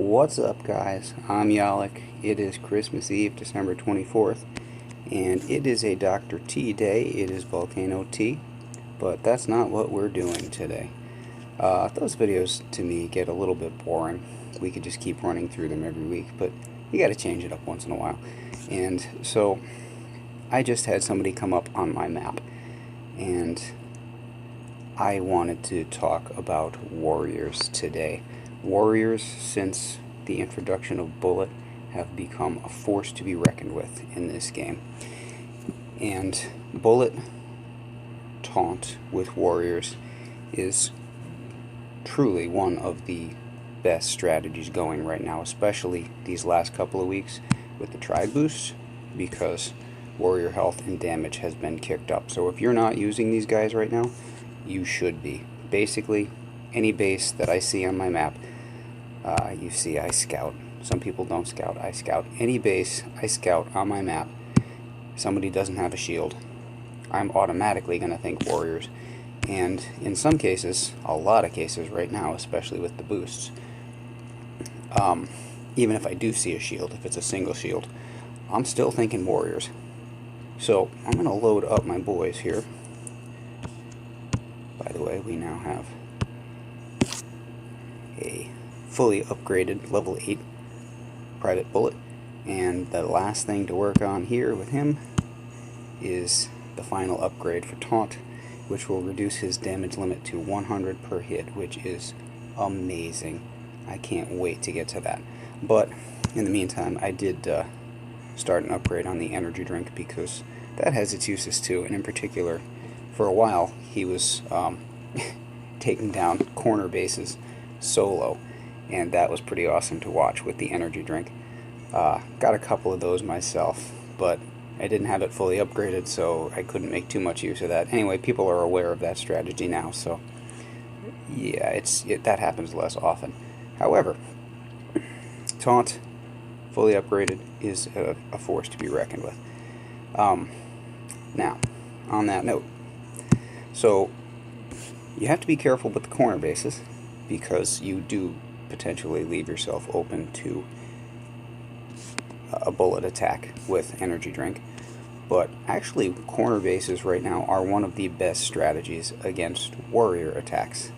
What's up, guys? I'm Yalik. It is Christmas Eve, December 24th, and it is a Dr. T day. It is Volcano Tea, but that's not what we're doing today. Those videos to me get a little bit boring. We could just keep running through them every week, but you gotta change it up once in a while. And so I just had somebody come up on my map, and I wanted to talk about warriors today. Warriors, since the introduction of Bullitt, have become a force to be reckoned with in this game. And Bullitt taunt with warriors is truly one of the best strategies going right now, especially these last couple of weeks with the tribe boosts, because warrior health and damage has been kicked up. So if you're not using these guys right now, you should be. Basically, any base that I see on my map, you see I scout. Some people don't scout. I scout. Any base I scout on my map, somebody doesn't have a shield, I'm automatically going to think warriors. And in some cases, a lot of cases right now, especially with the boosts, even if I do see a shield, if it's a single shield, I'm still thinking warriors. So I'm going to load up my boys here. By the way, we now have a fully upgraded level 8 private Bullitt, and the last thing to work on here with him is the final upgrade for taunt, which will reduce his damage limit to 100 per hit, which is amazing. I can't wait to get to that. But in the meantime, I did start an upgrade on the energy drink, because that has its uses too, and in particular, for a while he was taking down corner bases solo, and that was pretty awesome to watch with the energy drink. Got a couple of those myself, but I didn't have it fully upgraded, so I couldn't make too much use of that. Anyway, people are aware of that strategy now, so yeah, that happens less often. However, taunt fully upgraded is a force to be reckoned with. Now, on that note, so you have to be careful with the corner bases, because you do potentially leave yourself open to a Bullitt attack with energy drink. But actually, corner bases right now are one of the best strategies against warrior attacks.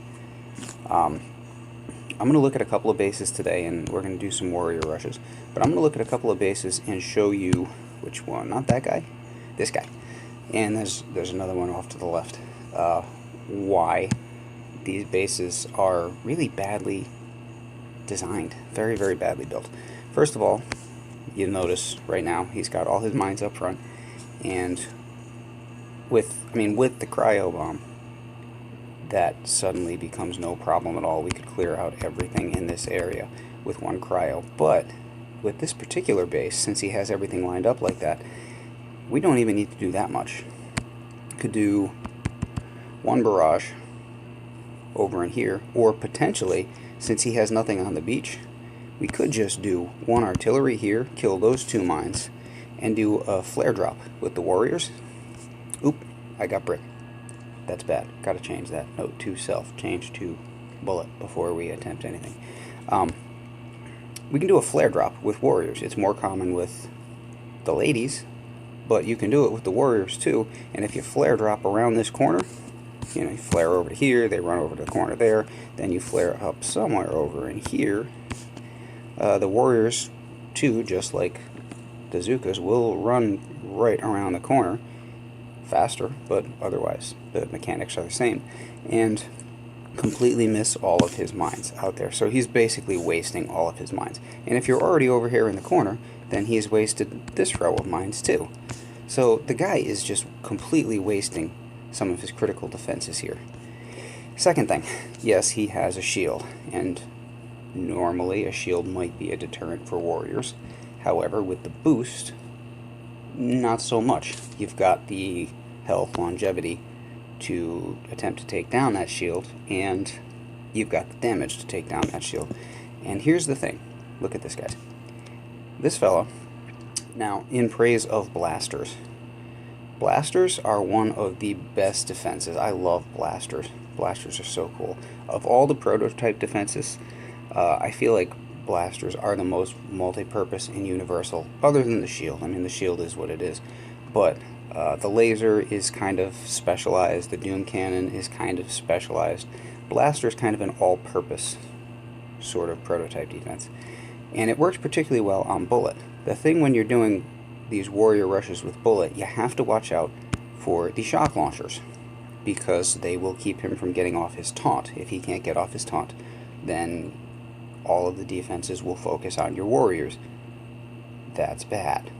I'm going to look at a couple of bases today, and we're going to do some warrior rushes. But I'm going to look at a couple of bases and show you which one. Not that guy, this guy. And there's another one off to the left. Why these bases are really badly designed. Very, very badly built. First of all, you notice right now he's got all his mines up front, and with the cryo bomb, that suddenly becomes no problem at all. We could clear out everything in this area with one cryo. But with this particular base, since he has everything lined up like that, we don't even need to do that much. Could do one barrage over in here, or potentially, since he has nothing on the beach, we could just do one artillery here, kill those two mines, and do a flare drop with the warriors. Oop, I got brick. That's bad. Gotta change that. Note to self, change to Bullitt before we attempt anything. We can do a flare drop with warriors. It's more common with the ladies, but you can do it with the warriors too. And if you flare drop around this corner, you flare over to here, they run over to the corner there, then you flare up somewhere over in here. The warriors too, just like the Zookas, will run right around the corner, faster, but otherwise the mechanics are the same, and completely miss all of his mines out there. So he's basically wasting all of his mines. And if you're already over here in the corner, then he's wasted this row of mines too. So the guy is just completely wasting some of his critical defenses here. Second thing, yes, he has a shield, and normally a shield might be a deterrent for warriors. However, with the boost, not so much. You've got the health longevity to attempt to take down that shield, and you've got the damage to take down that shield. And here's the thing. Look at this, guys. This fellow, now, in praise of blasters. Blasters are one of the best defenses. I love blasters. Blasters are so cool. Of all the prototype defenses, I feel like blasters are the most multi-purpose and universal, other than the shield. I mean, the shield is what it is, but the laser is kind of specialized, the Doom Cannon is kind of specialized. Blaster is kind of an all-purpose sort of prototype defense, and it works particularly well on Bullitt. The thing when you're doing these warrior rushes with Bullitt, you have to watch out for the shock launchers, because they will keep him from getting off his taunt. If he can't get off his taunt, then all of the defenses will focus on your warriors. That's bad.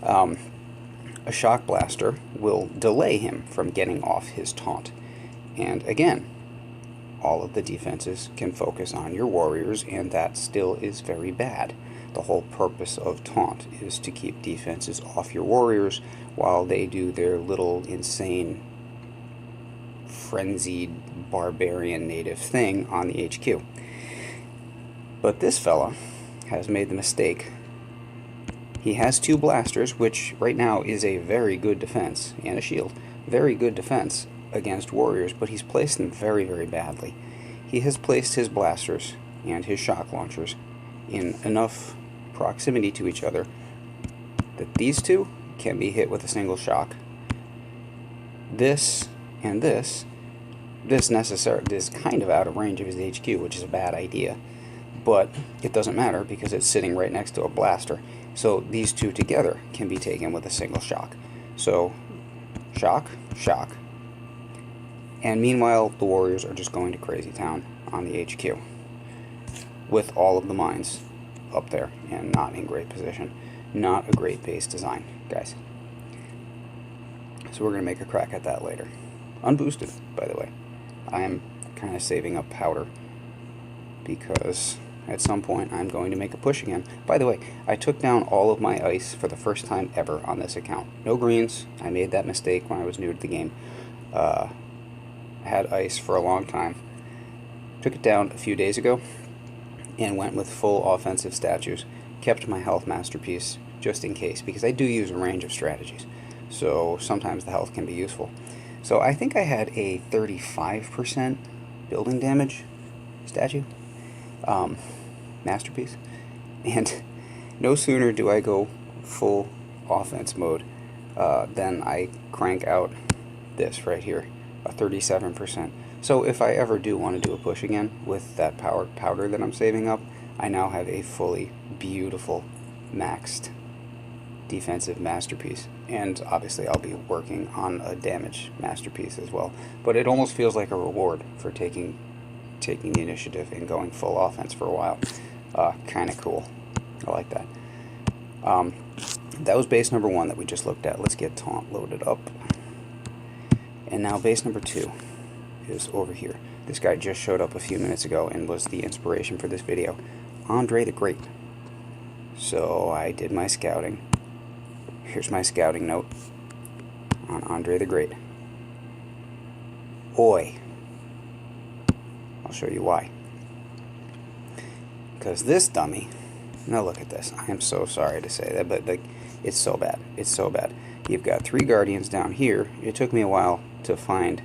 A shock blaster will delay him from getting off his taunt. And again, all of the defenses can focus on your warriors, and that still is very bad. The whole purpose of taunt is to keep defenses off your warriors while they do their little insane, frenzied, barbarian native thing on the HQ. But this fella has made the mistake. He has 2 blasters, which right now is a very good defense, and a shield. Very good defense against warriors, but he's placed them very, very badly. He has placed his blasters and his shock launchers in enough proximity to each other that these 2 can be hit with a single shock. This and this is kind of out of range of his HQ, which is a bad idea. But it doesn't matter because it's sitting right next to a blaster. So these 2 together can be taken with a single shock. So shock, shock. And meanwhile, the warriors are just going to crazy town on the HQ with all of the mines up there and not in great position. Not a great base design, guys. So we're going to make a crack at that later. Unboosted, by the way. I am kind of saving up powder because at some point I'm going to make a push again. By the way, I took down all of my ice for the first time ever on this account. No greens. I made that mistake when I was new to the game. I had ice for a long time. Took it down a few days ago and went with full offensive statues. Kept my health masterpiece just in case, because I do use a range of strategies. So sometimes the health can be useful. So I think I had a 35% building damage statue. Masterpiece. And no sooner do I go full offense mode than I crank out this right here, a 37%. So if I ever do want to do a push again with that powder that I'm saving up, I now have a fully beautiful maxed defensive masterpiece. And obviously I'll be working on a damage masterpiece as well. But it almost feels like a reward for taking the initiative and going full offense for a while. Kind of cool. I like that. That was base number 1 that we just looked at. Let's get taunt loaded up. And now base number 2 is over here. This guy just showed up a few minutes ago and was the inspiration for this video. Andre the Great. So I did my scouting. Here's my scouting note on Andre the Great. Oi. I'll show you why. Because this dummy, now look at this. I am so sorry to say that, but like, it's so bad. It's so bad. You've got 3 guardians down here. It took me a while to find.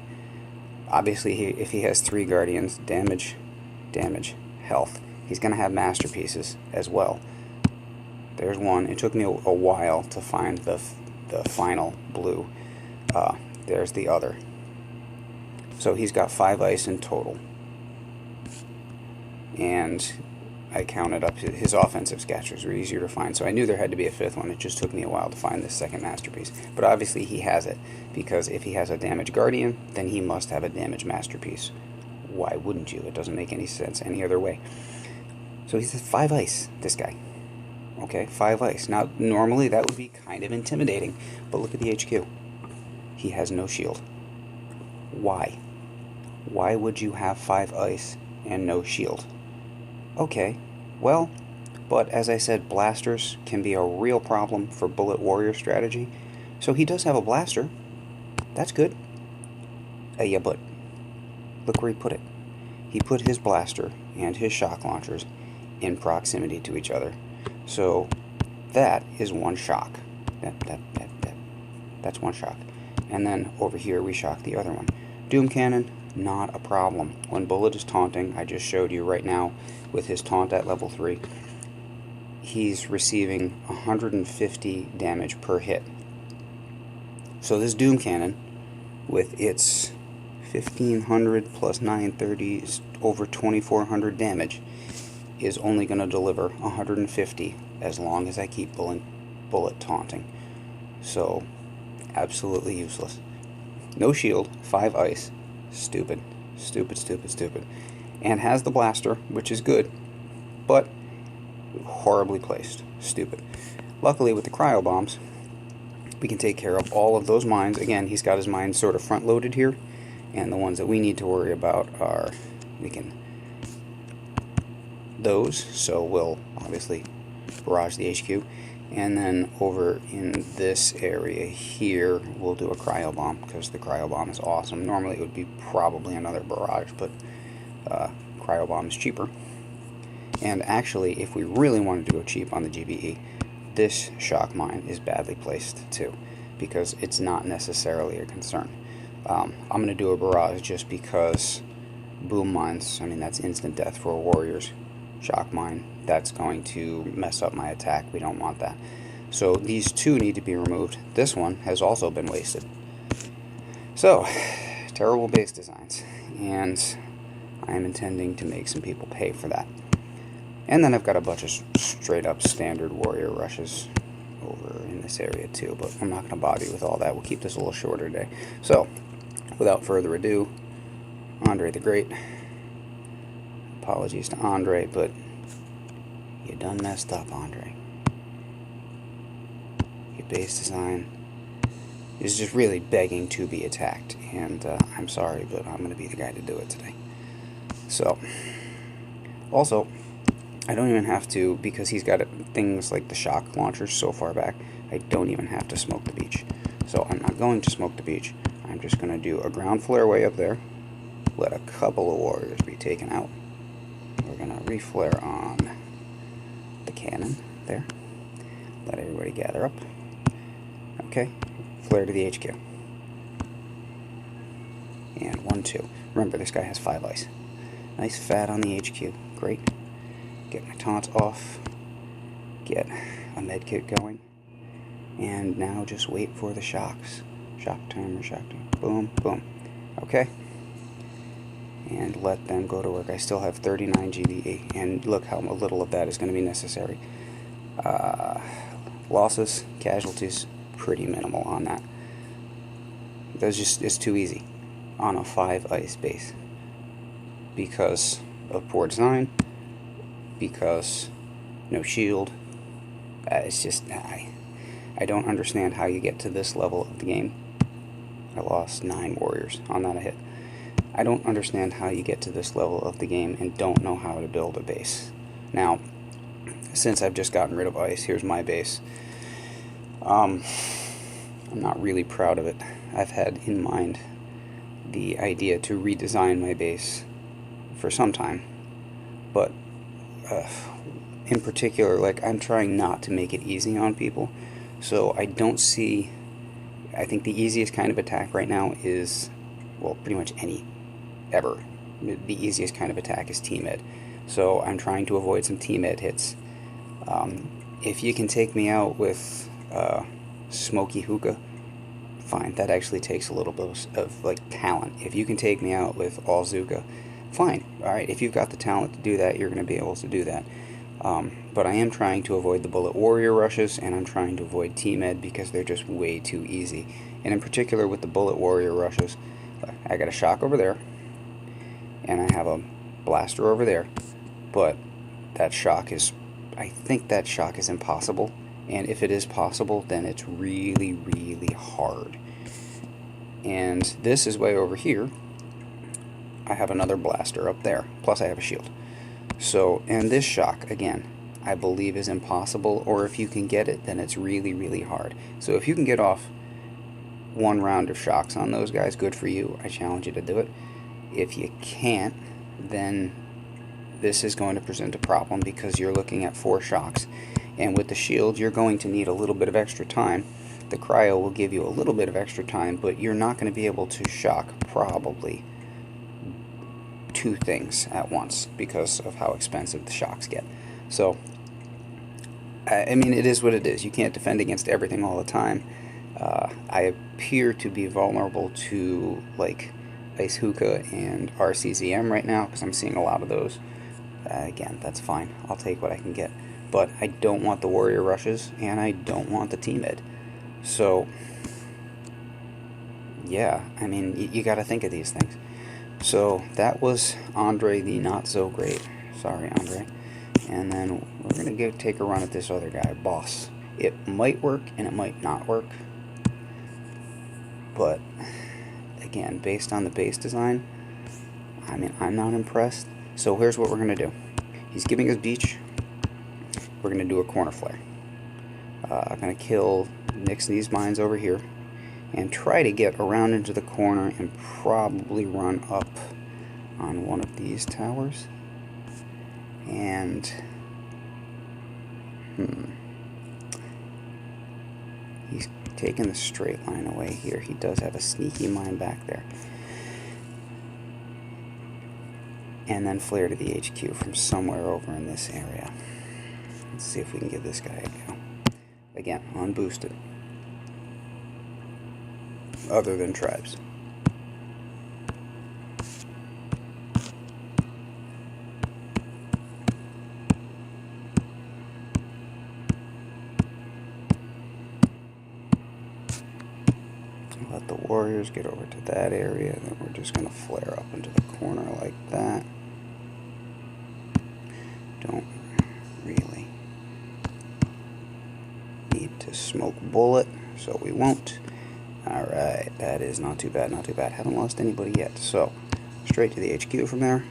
Obviously, if he has 3 guardians, damage, health. He's going to have masterpieces as well. There's one. It took me a while to find the final blue. There's the other. So he's got 5 ice in total. And I counted up his offensive sketchers were easier to find, so I knew there had to be a 5th one. It just took me a while to find this second masterpiece. But obviously he has it, because if he has a damage guardian, then he must have a damage masterpiece. Why wouldn't you? It doesn't make any sense any other way. So he's at 5 ice, this guy. Okay, 5 ice. Now, normally that would be kind of intimidating, but look at the HQ. He has no shield. Why? Why would you have 5 ice and no shield? Okay, well, but as I said, blasters can be a real problem for Bullitt warrior strategy. So he does have a blaster. That's good. Yeah, but look where he put it. He put his blaster and his shock launchers in proximity to each other. So that is 1 shock. That's 1 shock. And then over here we shock the other one. Doom Cannon, not a problem. When Bullitt is taunting, I just showed you right now with his taunt at level 3, he's receiving 150 damage per hit. So this Doom Cannon, with its 1500 plus 930 is over 2400 damage, is only going to deliver 150 as long as I keep Bullitt taunting. So, absolutely useless. No shield, 5 ice, stupid, stupid, stupid, stupid. And has the blaster, which is good, but horribly placed, stupid. Luckily with the cryo bombs, we can take care of all of those mines. Again, he's got his mines sort of front loaded here, and the ones that we need to worry about are, those, so we'll obviously barrage the HQ, and then over in this area here we'll do a cryo bomb, because the cryo bomb is awesome. Normally it would be probably another barrage, but cryo bomb is cheaper. And actually, if we really wanted to go cheap on the GBE, this shock mine is badly placed too, because it's not necessarily a concern. I'm going to do a barrage just because boom mines, I mean, that's instant death for warriors. Shock mine, that's going to mess up my attack. We don't want that. So these two need to be removed. This one has also been wasted. So, terrible base designs, and I am intending to make some people pay for that. And then I've got a bunch of straight up standard warrior rushes over in this area too, but I'm not going to bother you with all that. We'll keep this a little shorter today. So, without further ado, Andre the Great. Apologies to Andre, but you done messed up, Andre. Your base design is just really begging to be attacked, and I'm sorry, but I'm going to be the guy to do it today. So, also, I don't even have to, because he's got things like the shock launchers so far back, I don't even have to smoke the beach. So I'm not going to smoke the beach. I'm just going to do a ground flare way up there, let a couple of warriors be taken out. We're going to reflare on the cannon there. Let everybody gather up. Okay, flare to the HQ. And 1, 2. Remember, this guy has 5 ice. Nice fat on the HQ. Great. Get my taunts off. Get a med kit going. And now just wait for the shocks. Shock timer, shock timer. Boom, boom. Okay. And let them go to work. I still have 39 GBE, and look how little of that is going to be necessary. Losses, casualties, pretty minimal on that. It's too easy on a 5 ice base because of poor design, because no shield. It's just, I don't understand how you get to this level of the game. I lost 9 warriors on that hit. I don't understand how you get to this level of the game and don't know how to build a base. Now, since I've just gotten rid of ice, here's my base. I'm not really proud of it. I've had in mind the idea to redesign my base for some time, but in particular, like, I'm trying not to make it easy on people, so I don't see. I think the easiest kind of attack right now is, well, pretty much any ever. The easiest kind of attack is T-Med. So I'm trying to avoid some T-Med hits. If you can take me out with Smoky Hookah, fine. That actually takes a little bit of like talent. If you can take me out with All Zuka, fine. Alright, if you've got the talent to do that, you're going to be able to do that. But I am trying to avoid the Bullitt Warrior rushes, and I'm trying to avoid T-Med because they're just way too easy. And in particular with the Bullitt Warrior rushes, I got a shock over there, and I have a blaster over there, but that shock is, I think that shock is impossible, and if it is possible, then it's really, really hard. And this is way over here. I have another blaster up there, plus I have a shield. So, and this shock, again, I believe is impossible, or if you can get it, then it's really, really hard. So if you can get off 1 round of shocks on those guys, good for you. I challenge you to do it. If you can't, then this is going to present a problem because you're looking at 4 shocks, and with the shield you're going to need a little bit of extra time. The cryo will give you a little bit of extra time, but you're not going to be able to shock probably two things at once because of how expensive the shocks get. So, I mean, it is what it is. You can't defend against everything all the time. I appear to be vulnerable to, like, Ice Hookah and RCZM right now because I'm seeing a lot of those. Again, that's fine. I'll take what I can get. But I don't want the Warrior Rushes, and I don't want the T-Mid. So, yeah, I mean, you got to think of these things. So, that was Andre the Not So Great. Sorry, Andre. And then we're going to go take a run at this other guy, Boss. It might work, and it might not work. But, again, based on the base design, I mean, I'm not impressed. So here's what we're going to do. He's giving us beach. We're going to do a corner flare. I'm going to nix these mines over here and try to get around into the corner and probably run up on one of these towers. And, he's taking the straight line away here. He does have a sneaky mine back there. And then flare to the HQ from somewhere over in this area. Let's see if we can give this guy a go. Again, unboosted. Other than tribes. Let the Warriors get over to that area, then we're just going to flare up into the corner like that. Don't really need to smoke Bullitt, so we won't. Alright, that is not too bad, not too bad. Haven't lost anybody yet, so straight to the HQ from there.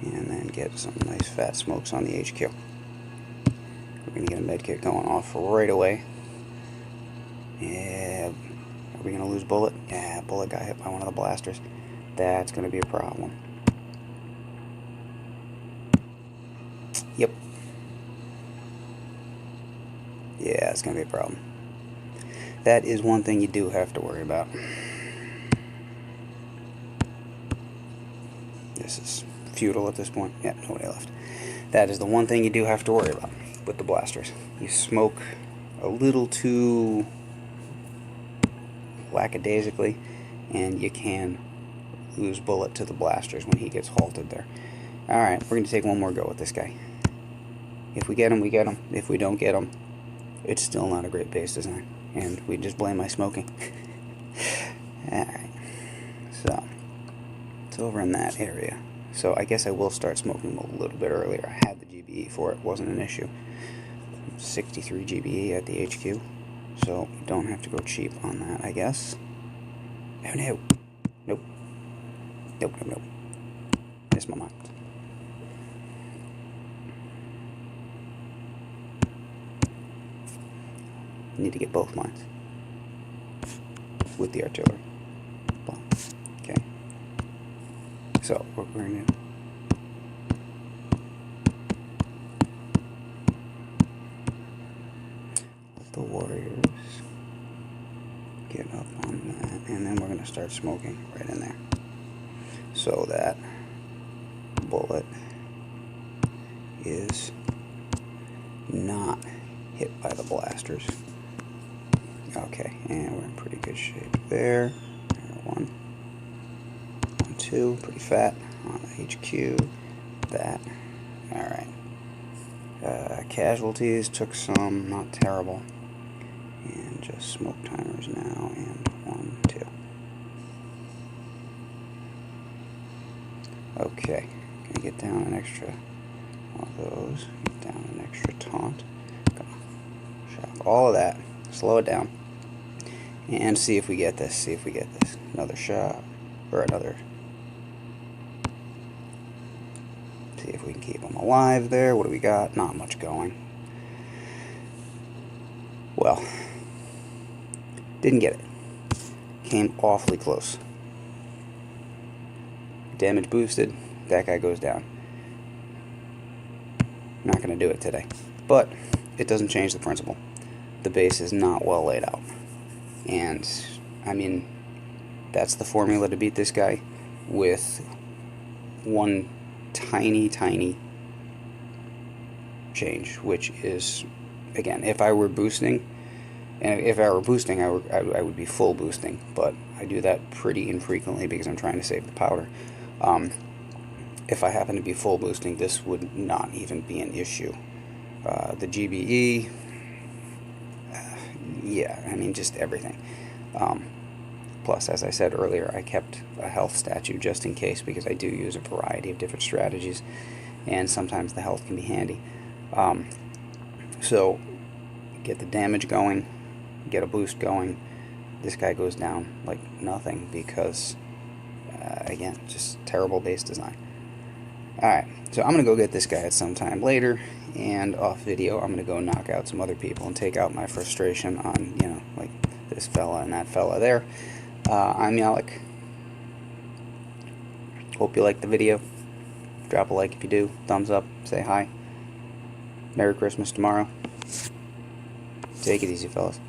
And then get some nice fat smokes on the HQ. We're going to get a medkit going off right away. Yeah, are we going to lose Bullitt? Yeah, Bullitt got hit by one of the blasters. That's going to be a problem. Yep. Yeah, it's going to be a problem. That is one thing you do have to worry about. This is futile at this point. Yeah, nobody left. That is the one thing you do have to worry about with the blasters. You smoke a little too lackadaisically, and you can lose Bullitt to the blasters when he gets halted there. Alright, we're going to take one more go with this guy. If we get him, we get him. If we don't get him, it's still not a great base design. And we just blame my smoking. Alright. So, it's over in that area. So I guess I will start smoking a little bit earlier. I had the GBE for it. Wasn't an issue. 63 GBE at the HQ. So, we don't have to go cheap on that, I guess. Oh, no. Nope. Nope, nope, nope. Missed my mind. Need to get both mines with the artillery. Okay. So we're going to let the Warriors get up on that, and then we're going to start smoking right in there, so that Bullitt is not hit by the blasters. Okay, and we're in pretty good shape there. One, two, pretty fat on the HQ. That, alright. Casualties, took some, not terrible. And just smoke timers now, and 1, 2. Okay, gonna get down an extra one of those, get down an extra taunt. Shock all of that, slow it down. And see if we get this, see if we get this. Another shot, or another. See if we can keep them alive there. What do we got? Not much going. Well, didn't get it. Came awfully close. Damage boosted, that guy goes down. Not going to do it today. But it doesn't change the principle. The base is not well laid out. And, I mean, that's the formula to beat this guy with one tiny change, which is, again, if I were boosting, and if I were boosting, I would be full boosting, but I do that pretty infrequently because I'm trying to save the powder. If I happen to be full boosting, this would not even be an issue. The GBE, yeah, I mean, just everything. Plus, as I said earlier, I kept a health statue just in case, because I do use a variety of different strategies, and sometimes the health can be handy. So, get the damage going, get a boost going. This guy goes down like nothing because, again, just terrible base design. Alright, so I'm going to go get this guy at some time later, and off video I'm going to go knock out some other people and take out my frustration on, you know, like this fella and that fella there. I'm Yalik. Hope you liked the video. Drop a like if you do. Thumbs up. Say hi. Merry Christmas tomorrow. Take it easy, fellas.